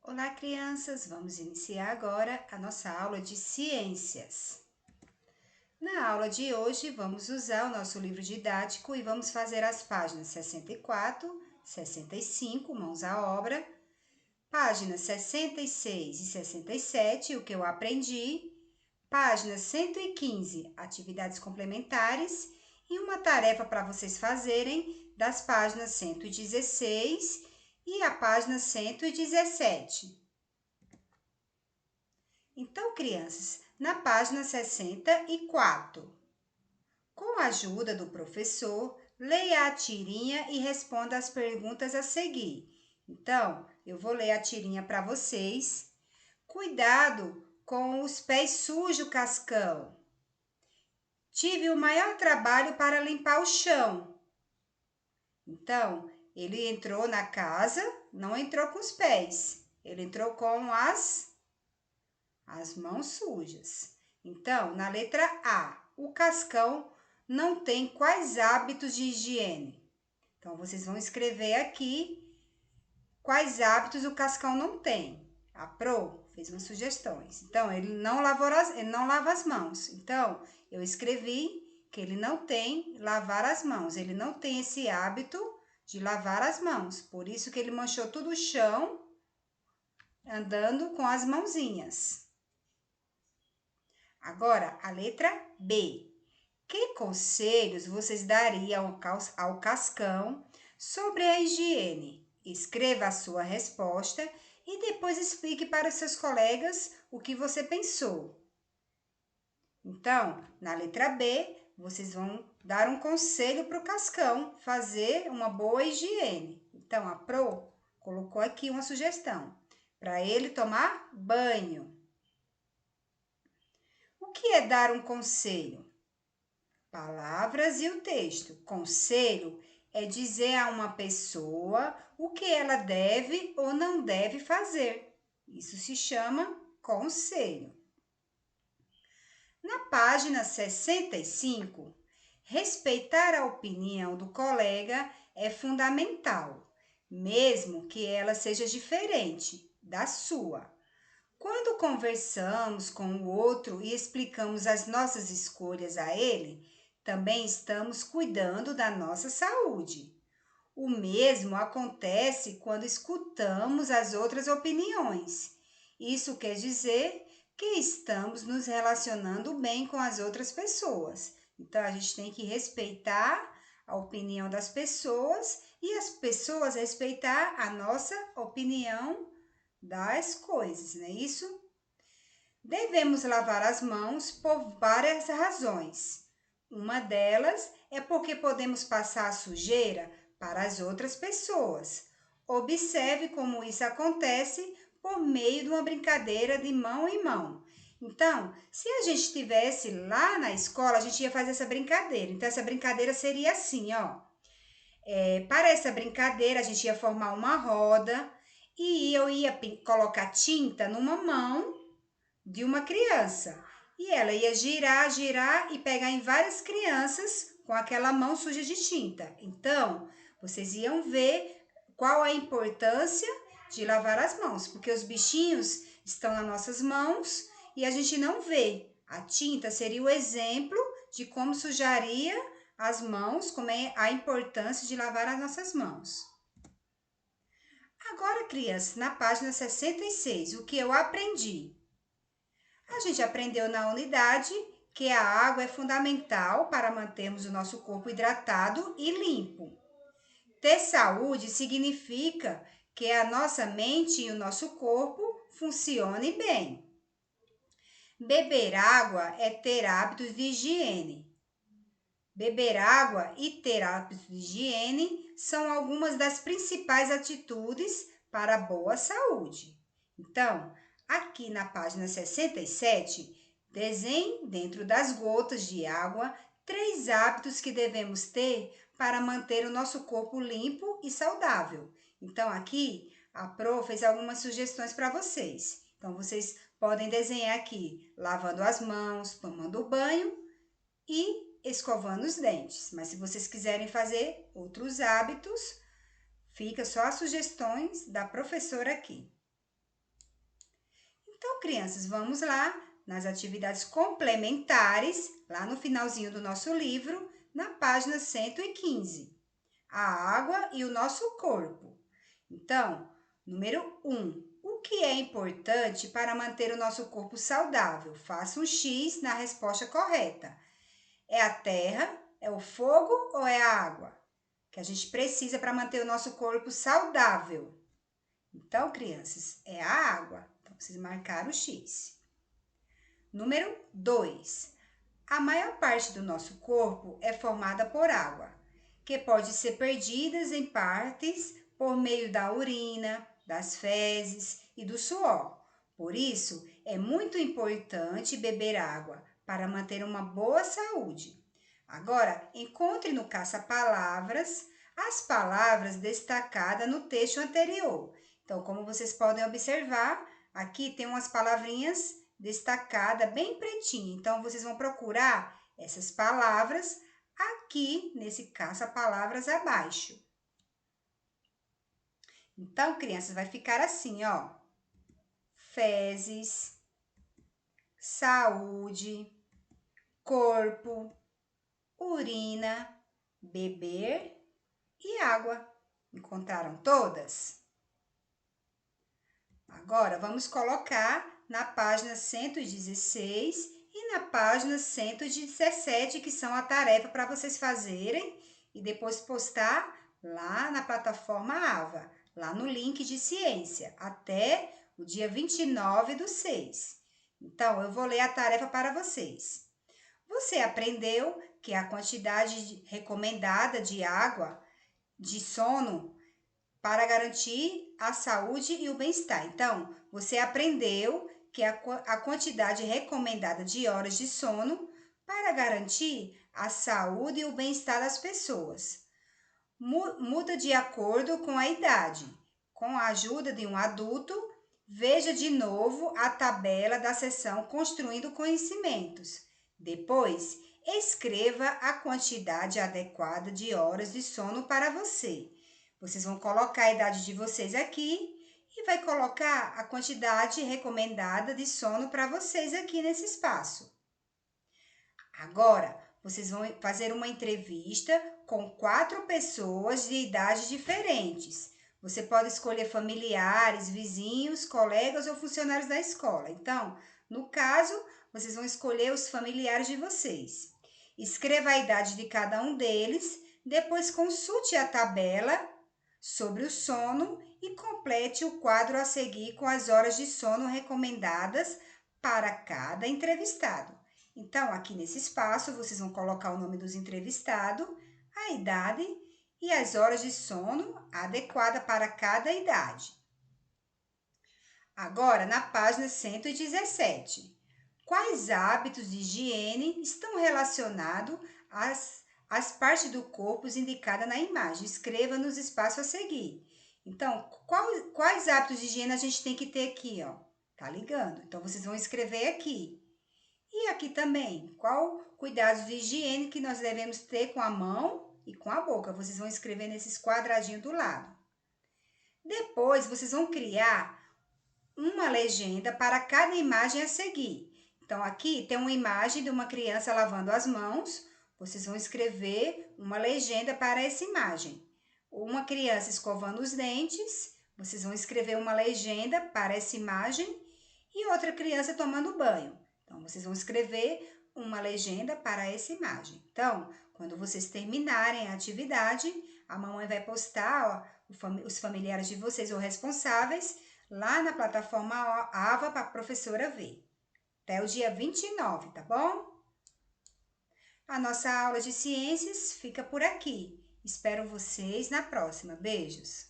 Olá, crianças! Vamos iniciar agora a nossa aula de ciências. Na aula de hoje, vamos usar o nosso livro didático e vamos fazer as páginas 64, 65, mãos à obra, páginas 66 e 67, o que eu aprendi, páginas 115, atividades complementares, e uma tarefa para vocês fazerem das páginas 116 e a página 117. Então, crianças, na página 64, com a ajuda do professor, leia a tirinha e responda as perguntas a seguir. Então, eu vou ler a tirinha para vocês. Cuidado com os pés sujos, Cascão. Tive o maior trabalho para limpar o chão. Então, ele entrou na casa, não entrou com os pés, ele entrou com as mãos sujas. Então, na letra A, o Cascão não tem quais hábitos de higiene? Então, vocês vão escrever aqui quais hábitos o Cascão não tem. A Pro fez umas sugestões. Então, ele não lava as mãos. Então, eu escrevi que ele não tem lavar as mãos. Ele não tem esse hábito de lavar as mãos. Por isso que ele manchou todo o chão andando com as mãozinhas. Agora, a letra B. Que conselhos vocês dariam ao Cascão sobre a higiene? Escreva a sua resposta e depois explique para os seus colegas o que você pensou. Então, na letra B, vocês vão dar um conselho para o Cascão fazer uma boa higiene. Então, a Pro colocou aqui uma sugestão para ele tomar banho. O que é dar um conselho? Palavras e o texto. Conselho é dizer a uma pessoa o que ela deve ou não deve fazer. Isso se chama conselho. Na página 65, respeitar a opinião do colega é fundamental, mesmo que ela seja diferente da sua. Quando conversamos com o outro e explicamos as nossas escolhas a ele, também estamos cuidando da nossa saúde. O mesmo acontece quando escutamos as outras opiniões. Isso quer dizer que estamos nos relacionando bem com as outras pessoas. Então, a gente tem que respeitar a opinião das pessoas e as pessoas respeitar a nossa opinião das coisas, não é isso? Devemos lavar as mãos por várias razões. Uma delas é porque podemos passar a sujeira para as outras pessoas. Observe como isso acontece por meio de uma brincadeira de mão em mão. Então, se a gente estivesse lá na escola, a gente ia fazer essa brincadeira. Então, essa brincadeira seria assim, ó. Para essa brincadeira, a gente ia formar uma roda e eu ia colocar tinta numa mão de uma criança. E ela ia girar, girar e pegar em várias crianças com aquela mão suja de tinta. Então, vocês iam ver qual a importância de lavar as mãos, porque os bichinhos estão nas nossas mãos e a gente não vê. A tinta seria o exemplo de como sujaria as mãos, como é a importância de lavar as nossas mãos. Agora, crianças, na página 66, o que eu aprendi? A gente aprendeu na unidade que a água é fundamental para mantermos o nosso corpo hidratado e limpo. Ter saúde significa que a nossa mente e o nosso corpo funcionem bem. Beber água é ter hábitos de higiene. Beber água e ter hábitos de higiene são algumas das principais atitudes para a boa saúde. Então, aqui na página 67, desenhe dentro das gotas de água 3 hábitos que devemos ter para manter o nosso corpo limpo e saudável. Então, aqui a Pro fez algumas sugestões para vocês. Então, vocês podem desenhar aqui lavando as mãos, tomando banho e escovando os dentes. Mas se vocês quiserem fazer outros hábitos, fica só as sugestões da professora aqui. Então, crianças, vamos lá nas atividades complementares, lá no finalzinho do nosso livro, na página 115. A água e o nosso corpo. Então, número 1. O que é importante para manter o nosso corpo saudável? Faça um X na resposta correta. É a terra, é o fogo ou é a água? Que a gente precisa para manter o nosso corpo saudável. Então, crianças, é a água. Então, vocês marcaram o X. Número 2. A maior parte do nosso corpo é formada por água, que pode ser perdida em partes por meio da urina, das fezes e do suor. Por isso, é muito importante beber água para manter uma boa saúde. Agora, encontre no caça-palavras as palavras destacadas no texto anterior. Então, como vocês podem observar, aqui tem umas palavrinhas destacadas bem pretinho. Então, vocês vão procurar essas palavras aqui nesse caça-palavras abaixo. Então, crianças, vai ficar assim, ó. Fezes, saúde, corpo, urina, beber e água. Encontraram todas? Agora, vamos colocar na página 116 e na página 117, que são a tarefa para vocês fazerem e depois postar lá na plataforma AVA, lá no link de ciência, até o dia 29/6. Então, eu vou ler a tarefa para vocês. Você aprendeu que a quantidade recomendada de água, de sono, para garantir a saúde e o bem-estar. Então, você aprendeu que a quantidade recomendada de horas de sono para garantir a saúde e o bem-estar das pessoas. Muda de acordo com a idade. Com a ajuda de um adulto, veja de novo a tabela da seção Construindo Conhecimentos. Depois, escreva a quantidade adequada de horas de sono para você. Vocês vão colocar a idade de vocês aqui e vai colocar a quantidade recomendada de sono para vocês aqui nesse espaço. Agora, vocês vão fazer uma entrevista com 4 pessoas de idades diferentes. Você pode escolher familiares, vizinhos, colegas ou funcionários da escola. Então, no caso, vocês vão escolher os familiares de vocês. Escreva a idade de cada um deles, depois consulte a tabela sobre o sono e complete o quadro a seguir com as horas de sono recomendadas para cada entrevistado. Então, aqui nesse espaço, vocês vão colocar o nome dos entrevistados, a idade e as horas de sono adequada para cada idade. Agora, na página 117. Quais hábitos de higiene estão relacionados às partes do corpo indicadas na imagem? Escreva nos espaços a seguir. Então, quais hábitos de higiene a gente tem que ter aqui, ó? Tá ligando? Então, vocês vão escrever aqui. E aqui também, qual cuidados de higiene que nós devemos ter com a mão e com a boca? Vocês vão escrever nesses quadradinhos do lado. Depois, vocês vão criar uma legenda para cada imagem a seguir. Então, aqui tem uma imagem de uma criança lavando as mãos. Vocês vão escrever uma legenda para essa imagem. Uma criança escovando os dentes. Vocês vão escrever uma legenda para essa imagem. E outra criança tomando banho. Então, vocês vão escrever uma legenda para essa imagem. Então, quando vocês terminarem a atividade, a mamãe vai postar os familiares de vocês ou responsáveis lá na plataforma AVA para a professora ver. Até o dia 29, tá bom? A nossa aula de ciências fica por aqui. Espero vocês na próxima. Beijos!